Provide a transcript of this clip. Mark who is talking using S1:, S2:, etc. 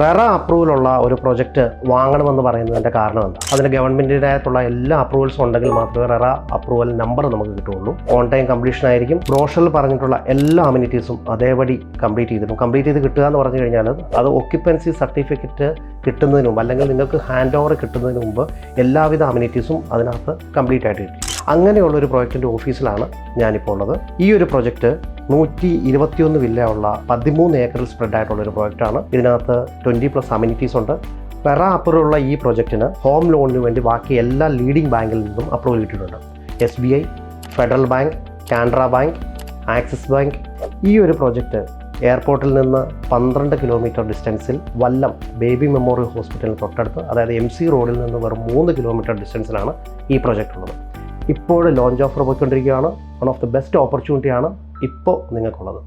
S1: RERA അപ്രൂവലുള്ള ഒരു project വാങ്ങണമെന്ന് പറയുന്നതിൻ്റെ കാരണം എന്താ? അതിന് ഗവൺമെൻറ്റിൻ്റെതായിട്ടുള്ള എല്ലാ അപ്രൂവൽസും ഉണ്ടെങ്കിൽ മാത്രമേ റെറ അപ്രൂവൽ നമ്പർ നമുക്ക് കിട്ടുകയുള്ളൂ. ഓൺ ടൈം കംപ്ലീഷൻ ആയിരിക്കും. ബ്രോഷറിൽ പറഞ്ഞിട്ടുള്ള എല്ലാ അമ്യൂണിറ്റീസും അതേപടി കംപ്ലീറ്റ് ചെയ്ത് കിട്ടുക എന്ന് പറഞ്ഞു കഴിഞ്ഞാൽ അത് ഒക്യുപ്പൻസി സർട്ടിഫിക്കറ്റ് കിട്ടുന്നതിന് മുമ്പ് അല്ലെങ്കിൽ നിങ്ങൾക്ക് ഹാൻഡ് ഓവർ കിട്ടുന്നതിന് മുമ്പ് എല്ലാവിധ അമ്യൂണിറ്റീസും അതിനകത്ത് കംപ്ലീറ്റ് ആയിട്ട് കിട്ടും. അങ്ങനെയുള്ളൊരു പ്രോജക്റ്റിൻ്റെ ഓഫീസിലാണ് ഞാനിപ്പോൾ ഉള്ളത്. ഈ ഒരു പ്രോജക്റ്റ് 121 വില്ല ഉള്ള 13 ഏക്കറിൽ സ്പ്രെഡ് ആയിട്ടുള്ള ഒരു പ്രോജക്റ്റാണ്. ഇതിനകത്ത് 20+ അമ്യൂണിറ്റീസ് ഉണ്ട്. റെറ അപ്രൂവലുള്ള ഈ പ്രോജക്റ്റിന് ഹോം ലോണിന് വേണ്ടി ബാക്കി എല്ലാ ലീഡിംഗ് ബാങ്കിൽ നിന്നും അപ്രൂവൽ കിട്ടിയിട്ടുണ്ട്. SBI, federal bank, Canara bank, axis bank. ഈ ഒരു പ്രോജക്റ്റ് എയർപോർട്ടിൽ നിന്ന് 12 കിലോമീറ്റർ ഡിസ്റ്റൻസിൽ വല്ലം ബേബി മെമ്മോറിയൽ ഹോസ്പിറ്റലിന് തൊട്ടടുത്ത്, അതായത് MC റോഡിൽ നിന്ന് വെറും 3 കിലോമീറ്റർ ഡിസ്റ്റൻസിലാണ് ഈ പ്രോജക്റ്റ് ഉള്ളത്. ഇപ്പോൾ ലോഞ്ച് ഓഫർ പോയിക്കൊണ്ടിരിക്കുകയാണ്. വൺ ഓഫ് ദി ബെസ്റ്റ് ഓപ്പർച്യൂണിറ്റിയാണ് ഇപ്പോൾ നിങ്ങൾക്കുള്ളത്.